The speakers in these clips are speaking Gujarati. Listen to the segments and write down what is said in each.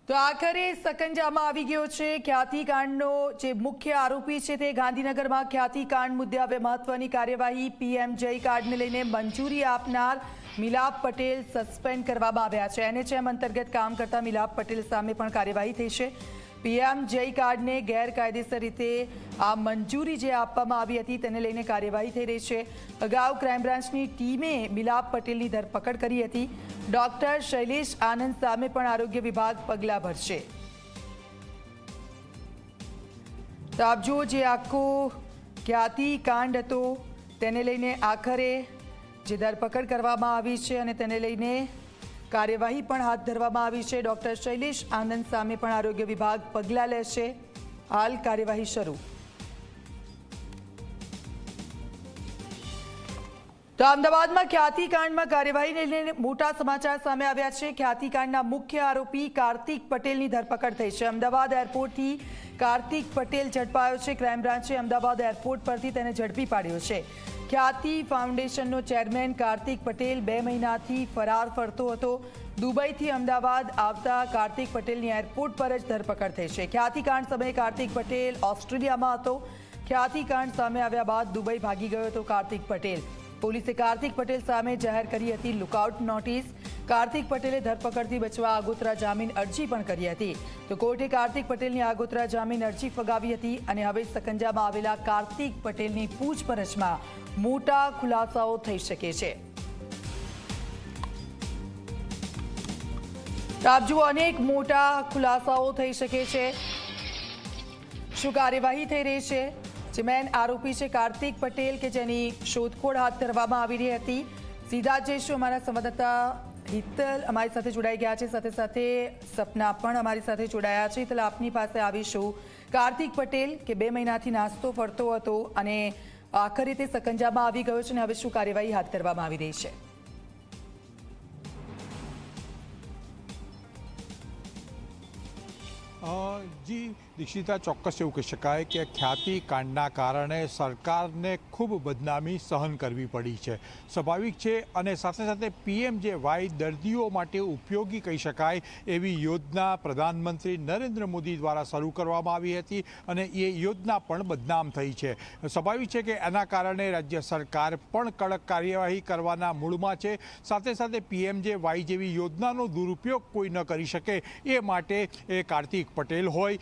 તો આખરે સકંજામાં આવી ગયો છે ખ્યાતિકાંડનો જે મુખ્ય આરોપી છે તે ગાંધીનગરમાં ખ્યાતિકાંડ મુદ્દે હવે મહત્વની કાર્યવાહી પીએમ જય કાર્ડને લઈને મંજૂરી આપનાર મિલાપ પટેલ સસ્પેન્ડ કરવામાં આવ્યા છે। એનએચએમ અંતર્ગત કામ કરતા મિલાપ પટેલ સામે પણ કાર્યવાહી થઈ છે। પીએમ જય કાર્ડને ગેરકાયદેસર રીતે આ મંજૂરી જે આપવામાં આવી હતી તેને લઈને કાર્યવાહી થઈ રહી છે। અગાઉ ક્રાઇમ બ્રાન્ચની ટીમે મિલાપ પટેલની ધરપકડ કરી હતી। ડોક્ટર શૈલેષ આનંદ સામે પણ આરોગ્ય વિભાગ પગલાં ભરશે। તો આપ જુઓ જે આખો ખ્યાતિકાંડ હતો તેને લઈને આખરે જે ધરપકડ કરવામાં આવી છે અને તેને લઈને કાર્યવાહી પણ હાથ ધરવામાં આવી છે। ડોક્ટર શૈલેષ આનંદ સામે પણ આરોગ્ય વિભાગ પગલાં લેશે। હાલ કાર્યવાહી શરૂ। તો અમદાવાદમાં ખ્યાતિકાંડમાં કાર્યવાહીને લઈને મોટા સમાચાર સામે આવ્યા છે। ખ્યાતિકાંડના મુખ્ય આરોપી કાર્તિક પટેલની ધરપકડ થઈ છે। અમદાવાદ એરપોર્ટથી કાર્તિક પટેલ ઝડપાયો છે। ક્રાઇમ બ્રાન્ચે અમદાવાદ એરપોર્ટ પરથી તેને ઝડપી પાડ્યો છે। ખ્યાતિ ફાઉન્ડેશનનો ચેરમેન કાર્તિક પટેલ 2 મહિનાથી ફરાર ફરતો હતો। દુબઈથી અમદાવાદ આવતા કાર્તિક પટેલની એરપોર્ટ પર જ ધરપકડ થઈ છે। ખ્યાતિકાંડ સમયે કાર્તિક પટેલ ઓસ્ટ્રેલિયામાં હતો। ખ્યાતિકાંડ સામે આવ્યા બાદ દુબઈ ભાગી ગયો હતો કાર્તિક પટેલ। પોલીસે કાર્તિક પટેલ સામે જાહેર કરી હતી લુકઆઉટ નોટિસ। કાર્તિક પટેલે ધરપકડથી બચવા આગોતરા જામીન અરજી પણ કરી હતી। તો કોર્ટે કાર્તિક પટેલની આગોતરા જામીન અરજી ફગાવી હતી અને હવે સકંજામાં આવેલા કાર્તિક પટેલની પૂછપરછમાં મોટા ખુલાસાઓ થઈ શકે છે। આપ જુઓ અનેક મોટા ખુલાસાઓ થઈ શકે છે। શું કાર્યવાહી થઈ રહી છે? જે મેન આરોપી છે કાર્તિક પટેલ કે જેની શોધખોળ હાથ ધરવામાં આવી રહી હતી। સીધા જઈશું અમારા સંવાદદાતા હિતલ અમારી સાથે જોડાઈ ગયા છે, સાથે સાથે સપના પણ અમારી સાથે જોડાયા છે। હિતલ, આપની પાસે આવીશું। કાર્તિક પટેલ કે 2 મહિનાથી નાસ્તો ફરતો હતો અને આખરે તે સકંજામાં આવી ગયો છે અને હવે શું કાર્યવાહી હાથ ધરવામાં આવી રહી છે? જી દીક્ષિતા, ચોક્કસ એવું કહી શકાય કે ખ્યાતિકાંડના કારણે સરકારને ખૂબ બદનામી સહન કરવી પડી છે, સ્વાભાવિક છે। અને સાથે સાથે પીએમજેવાય દર્દીઓ માટે ઉપયોગી કહી શકાય એવી યોજના પ્રધાનમંત્રી નરેન્દ્ર મોદી દ્વારા શરૂ કરવામાં આવી હતી અને એ યોજના પણ બદનામ થઈ છે। સ્વાભાવિક છે કે એના કારણે રાજ્ય સરકાર પણ કડક કાર્યવાહી કરવાના મૂડમાં છે। સાથે સાથે પીએમજેવાય જેવી યોજનાનો દુરુપયોગ કોઈ ન કરી શકે એ માટે એ કાર્તિક પટેલ હોય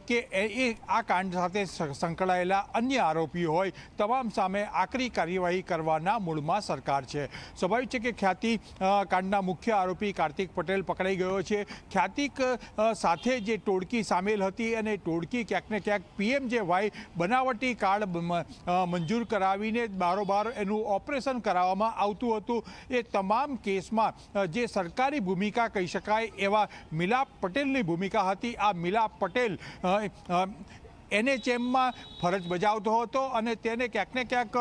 કે એ આ કાંડ સાથે સંકળાયેલા અન્ય આરોપીઓ હોય, તમામ સામે આકરી કાર્યવાહી કરવાના મૂડમાં સરકાર છે। સ્વાભાવિક છે કે ખ્યાતિ કાંડના મુખ્ય આરોપી કાર્તિક પટેલ પકડાઈ ગયો છે। ખ્યાતિક સાથે જે ટોળકી સામેલ હતી અને ટોળકી ક્યાંક ને ક્યાંક પીએમજેવાય બનાવટી કાર્ડ મંજૂર કરાવીને બારોબાર એનું ઓપરેશન કરાવવામાં આવતું હતું। એ તમામ કેસમાં જે સરકારી ભૂમિકા કહી શકાય એવા મિલાપ પટેલની ભૂમિકા હતી। આ મિલાપ પટેલ એનએચએમમાં ફરજ બજાવતો હતો અને તેને ક્યાંક ને ક્યાંક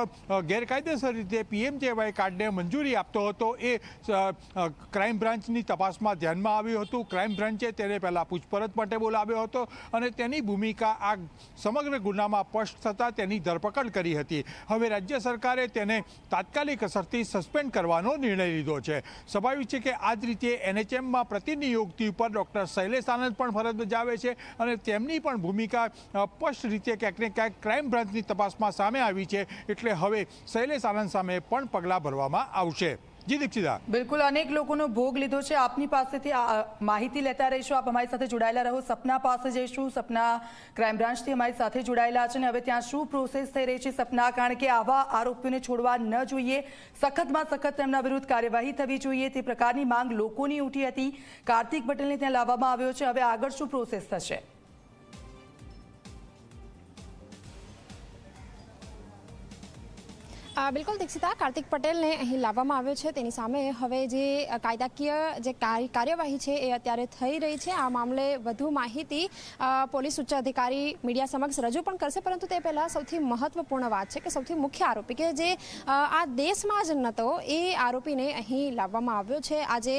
ગેરકાયદેસર રીતે પીએમજેવાય કાર્ડને મંજૂરી આપતો હતો। એ ક્રાઇમ બ્રાન્ચની તપાસમાં ધ્યાનમાં આવ્યું હતું। ક્રાઇમ બ્રાન્ચે તેને પહેલાં પૂછપરછ માટે બોલાવ્યો હતો અને તેની ભૂમિકા આ સમગ્ર ગુનામાં સ્પષ્ટ થતાં તેની ધરપકડ કરી હતી। હવે રાજ્ય સરકારે તેને તાત્કાલિક અસરથી સસ્પેન્ડ કરવાનો નિર્ણય લીધો છે। સ્વાભાવિક છે કે આ જ રીતે એનએચએમમાં પ્રતિનિયુક્તિ ઉપર ડોક્ટર શૈલેષ આનંદ પણ ફરજ બજાવે છે અને તેમની પણ ભૂમિકા સ્પષ્ટ રીતે ક્યાંક ને ક્યાંક ક્રાઇમ બ્રાન્ચની તપાસમાં સામે આવી છે। એટલે હવે શૈલેષ આનંદ સામે પણ પગલાં ભરવામાં આવશે। જી દીક્ષિતા, બિલકુલ અનેક લોકોનો ભોગ લીધો છે। આપની પાસેથી માહિતી લેતા રહીશું। આપ અમારી સાથે જોડાયેલા રહો। સપના પાસે જઈશું। સપના ક્રાઇમ બ્રાન્ચથી અમારી સાથે જોડાયેલા છે અને હવે ત્યાં શું પ્રોસેસ થઈ રહી છે સપના? કારણ કે આવા આરોપીઓને છોડવા ન જોઈએ, સખતમાં સખત તેમના વિરુદ્ધ કાર્યવાહી થવી જોઈએ તે પ્રકારની માંગ લોકોની ઉઠી હતી। કાર્તિક પટેલને ત્યાં લાવવામાં આવ્યો છે, હવે આગળ શું પ્રોસેસ થશે? બિલકુલ દીક્ષિતા, કાર્તિક પટેલને અહીં લાવવામાં આવ્યો છે। તેની સામે હવે જે કાયદાકીય જે કાર્યવાહી છે એ અત્યારે થઈ રહી છે। આ મામલે વધુ માહિતી પોલીસ ઉચ્ચ અધિકારી મીડિયા સમક્ષ રજૂ પણ કરશે, પરંતુ તે પહેલાં સૌથી મહત્વપૂર્ણ વાત છે કે સૌથી મુખ્ય આરોપી કે જે આ દેશમાં જ નહોતો એ આરોપીને અહીં લાવવામાં આવ્યો છે। આજે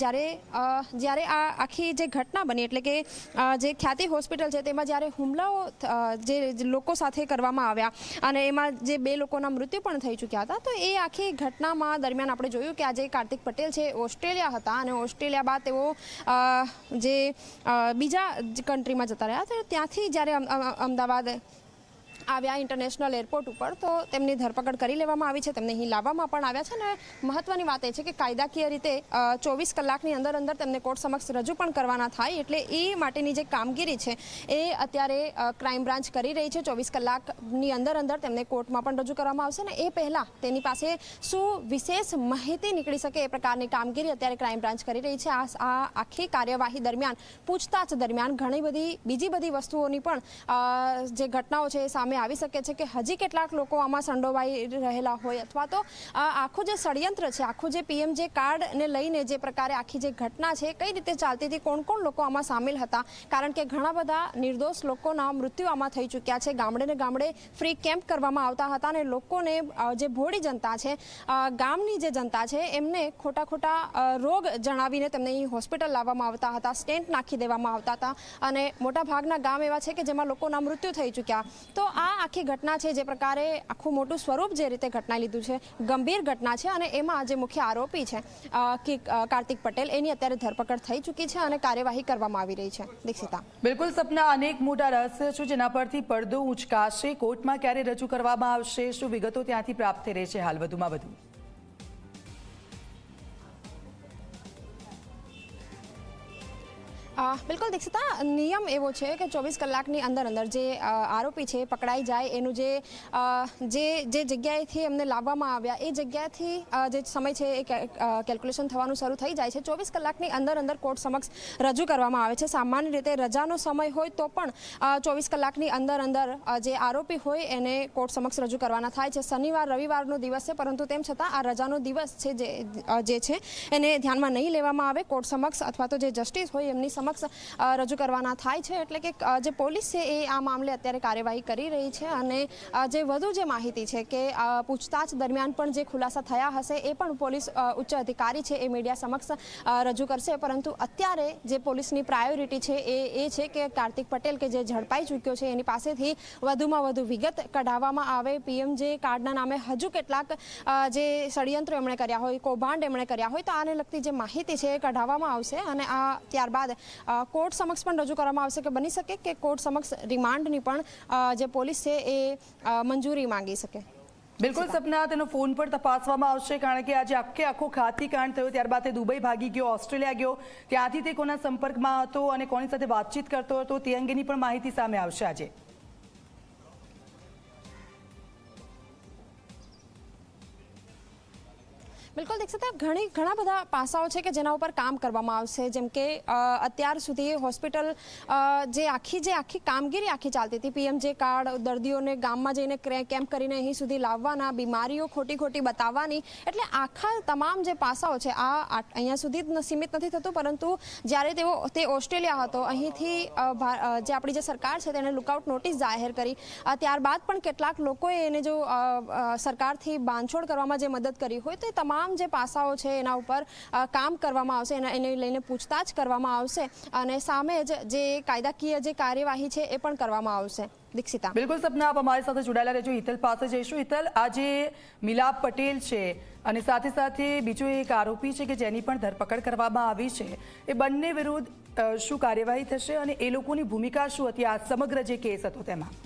જ્યારે આ આખી જે ઘટના બની એટલે કે જે ખ્યાતિ હોસ્પિટલ છે તેમાં જ્યારે હુમલાઓ જે લોકો સાથે કરવામાં આવ્યા અને એમાં જે 2 લોકોના મૃત્યુ મૃત્યુ પણ થઈ ચૂક્યા હતા. તો એ આખી ઘટનામાં દરમિયાન આપણે જોયું કે આજે કાર્તિક પટેલ છે ઓસ્ટ્રેલિયા હતા અને ઓસ્ટ્રેલિયા બાદ તેઓ જે બીજા કન્ટ્રીમાં જતા રહ્યા તો ત્યાંથી જ્યારે અમદાવાદ આવ્યા ઇન્ટરનેશનલ એરપોર્ટ ઉપર તો તેમની ધરપકડ કરી લેવામાં આવી છે, તેમને અહીં લાવવામાં પણ આવ્યા છે. અને મહત્વની વાત એ છે કે કાયદાકીય રીતે 24 કલાકની અંદર તેમને કોર્ટ સમક્ષ રજૂ પણ કરવાના થાય, એટલે એ માટેની જે કામગીરી છે એ અત્યારે ક્રાઇમ બ્રાન્ચ કરી રહી છે. 24 કલાકની અંદર તેમને કોર્ટમાં પણ રજૂ કરવામાં આવશે અને એ પહેલાં તેની પાસે શું વિશેષ માહિતી નીકળી શકે એ પ્રકારની કામગીરી અત્યારે ક્રાઇમ બ્રાન્ચ કરી રહી છે. આ આખી કાર્યવાહી દરમિયાન પૂછતાછ દરમિયાન ઘણી બીજી વસ્તુઓની પણ જે ઘટનાઓ છે એ સામે આવી શકે છે કે હજી કેટલાક લોકો આમાં સંડોવાઈ રહેલા હોય અથવા તો આખું જે ષડયંત્ર છે, આખું જે પીએમજે કાર્ડને લઈને જે પ્રકારે આખી જે ઘટના છે કઈ રીતે ચાલતી હતી, કોણ લોકો આમાં સામેલ હતા, કારણ કે ઘણા બધા નિર્દોષ લોકોના મૃત્યુ આમાં થઈ ચૂક્યા છે. ગામડે ને ગામડે ફ્રી કેમ્પ કરવામાં આવતા હતા અને લોકોને જે ભોળી જનતા છે, ગામની જે જનતા છે એમને ખોટા રોગ જણાવીને તેમને અહીં હોસ્પિટલ લાવવામાં આવતા હતા, સ્ટેન્ટ નાખી દેવામાં આવતા હતા અને મોટા ભાગના ગામ એવા છે કે જેમાં લોકોના મૃત્યુ થઈ ચૂક્યા. તો આ આખી ઘટના છે જે પ્રકારે આખું મોટું સ્વરૂપ જે રીતે ઘટના લીધું છે, ગંભીર ઘટના છે અને એમાં જે મુખ્ય આરોપી છે કાર્તિક પટેલ એની અત્યારે ધરપકડ થઈ ચૂકી છે અને કાર્યવાહી કરવામાં આવી રહી છે. દીક્ષિતા. બિલકુલ સપના, અનેક મોટા રહસ્ય છે જેના પરથી પડદો ઉંચકાશે. કોર્ટમાં ક્યારે રજૂ કરવામાં આવશે, શું વિગતો ત્યાંથી પ્રાપ્ત થઈ રહી છે હાલ વધુમાં વધુ? બિલકુલ દીક્ષિતા, નિયમ એવો છે કે 24 કલાકની અંદર જે આરોપી છે પકડાઈ જાય એનું જે જગ્યાએથી એમને લાવવામાં આવ્યા એ જગ્યાથી જે સમય છે એ કેલ્ક્યુલેશન થવાનું શરૂ થઈ જાય છે. 24 કલાકની અંદર કોર્ટ સમક્ષ રજૂ કરવામાં આવે છે. સામાન્ય રીતે રજાનો સમય હોય તો પણ 24 કલાકની અંદર જે આરોપી હોય એને કોર્ટ સમક્ષ રજૂ કરવાના થાય છે. શનિવાર રવિવારનો દિવસ છે, પરંતુ તેમ છતાં આ રજાનો દિવસ છે જે છે એને ધ્યાનમાં નહીં લેવામાં આવે. કોર્ટ સમક્ષ અથવા તો જે જસ્ટિસ હોય એમની સમક્ષ રજૂ કરવાના થાય છે. એટલે કે જે પોલીસ છે એ આ મામલે અત્યારે કાર્યવાહી કરી રહી છે અને જે વધુ જે માહિતી છે કે પૂછતાછ દરમિયાન પણ જે ખુલાસા થયા હશે એ પણ પોલીસ ઉચ્ચ અધિકારી છે એ મીડિયા સમક્ષ રજૂ કરશે. પરંતુ અત્યારે જે પોલીસની પ્રાયોરિટી છે એ છે કે કાર્તિક પટેલ કે જે ઝડપાઈ ચૂક્યો છે એની પાસેથી વધુમાં વધુ વિગત કઢાવવામાં આવે. પીએમજે કાર્ડના નામે હજુ કેટલાક જે ષડયંત્રો એમણે કર્યા હોય, કૌભાંડ એમણે કર્યા હોય, તો આને લગતી જે માહિતી છે એ કઢાવવામાં આવશે અને આ ત્યારબાદ કોર્ટ સમક્ષ પણ રજૂ કરવામાં આવશે કે બની શકે કે કોર્ટ સમક્ષ રિમાન્ડની પણ જે પોલીસ છે એ મંજૂરી માંગી શકે. બિલકુલ સપના, તેનો ફોન પર તપાસવામાં આવશે કારણ કે આજે આખો ખાતીકાંડ થયો ત્યારબાદ તે દુબઈ ભાગી ગયો, ઓસ્ટ્રેલિયા ગયો, ત્યાંથી તે કોના સંપર્કમાં હતો અને કોની સાથે વાતચીત કરતો હતો તે અંગેની પણ માહિતી સામે આવશે આજે. બિલકુલ દીક્ષિતા, ઘણા બધા પાસાઓ છે કે જેના ઉપર કામ કરવામાં આવશે. જેમ કે અત્યાર સુધી હોસ્પિટલ જે આખી કામગીરી આખી ચાલતી હતી, પીએમજે કાર્ડ દર્દીઓને ગામમાં જઈને કેમ્પ કરીને અહીં સુધી લાવવાના, બીમારીઓ ખોટી બતાવવાની, એટલે આખા તમામ જે પાસાઓ છે આ અહીંયા સુધી જ સીમિત નથી થતું. પરંતુ જ્યારે તે ઓસ્ટ્રેલિયા હતો, અહીંથી જે આપણી જે સરકાર છે તેને લુકઆઉટ નોટિસ જાહેર કરી, ત્યારબાદ પણ કેટલાક લોકોએ એને જો સરકારથી બાંધછોડ કરવામાં જે મદદ કરી હોય તો તમામ જે પાસાઓ છે એના ઉપર કામ કરવામાં આવશે, એને લઈને પૂછતાછ કરવામાં આવશે અને સામે જ જે કાયદાકીય જે કાર્યવાહી છે એ પણ કરવામાં આવશે. દીક્ષિતા. બિલકુલ સપના, આપ અમારી સાથે જોડાયેલા રહેજો. હિતલ પાસે જઈશું. હિતલ, આજે મિલાપ પટેલ છે અને સાથે બીજો એક આરોપી છે કે જેની પણ ધરપકડ કરવામાં આવી છે, એ બંને વિરુદ્ધ શું કાર્યવાહી થશે અને એ લોકોની ભૂમિકા શું હતી આ સમગ્ર જે કેસ હતો તેમાં?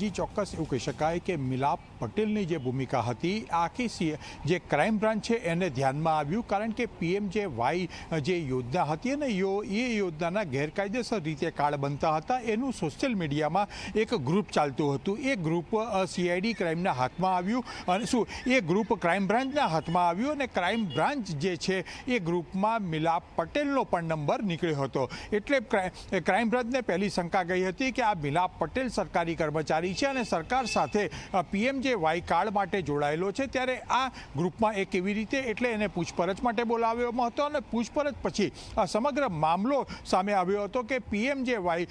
જી ચોક્કસ એવું કહી શકાય કે મિલાપ પટેલની જે ભૂમિકા હતી આખી જે ક્રાઇમ બ્રાન્ચ છે એને ધ્યાનમાં આવ્યું, કારણ કે પીએમજેવાય જે યોજના હતી ને એ યોજનાના ગેરકાયદેસર રીતે કાર્ડ બનતા હતા. એનું સોશિયલ મીડિયામાં એક ગ્રુપ ચાલતું હતું. એ ગ્રુપ સીઆઈડી ક્રાઇમના હાથમાં આવ્યું અને એ ગ્રુપ ક્રાઇમ બ્રાન્ચના હાથમાં આવ્યું અને ક્રાઇમ બ્રાન્ચ જે છે એ ગ્રુપમાં મિલાપ પટેલનો પણ નંબર નીકળ્યો હતો. એટલે ક્રાઇમ બ્રાન્ચને પહેલી શંકા ગઈ હતી કે આ મિલાપ પટેલ સરકારી કર્મચારી છે અને સરકાર સાથે PMJY કાર્ડ માટે જોડાયેલો છે, ત્યારે આ ગ્રુપમાં એ કેવી રીતે, એટલે એને પૂછપરછ માટે બોલાવ્યો હતો અને પૂછપરછ પછી આ સમગ્ર મામલો સામે આવ્યો હતો કે PMJY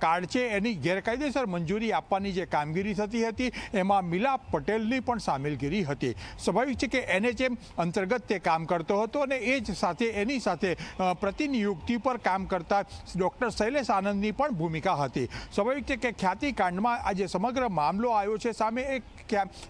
કાર્ડ છે એની ગેરકાયદેસર મંજૂરી આપવાની જે કામગીરી થતી હતી એમાં મિલાપ પટેલની પણ સામેલગીરી હતી. સ્વાભાવિક છે કે NHM અંતર્ગત તે કામ કરતો હતો અને એ જ સાથે એની સાથે પ્રતિનિયુક્તિ પર કામ કરતા ડૉક્ટર શૈલેષ આનંદની પણ ભૂમિકા હતી. સ્વાભાવિક છે કે ખ્યાતિ કાંડમાં આ જે સમગ્ર મામલો આવ્યો છે સામે, એક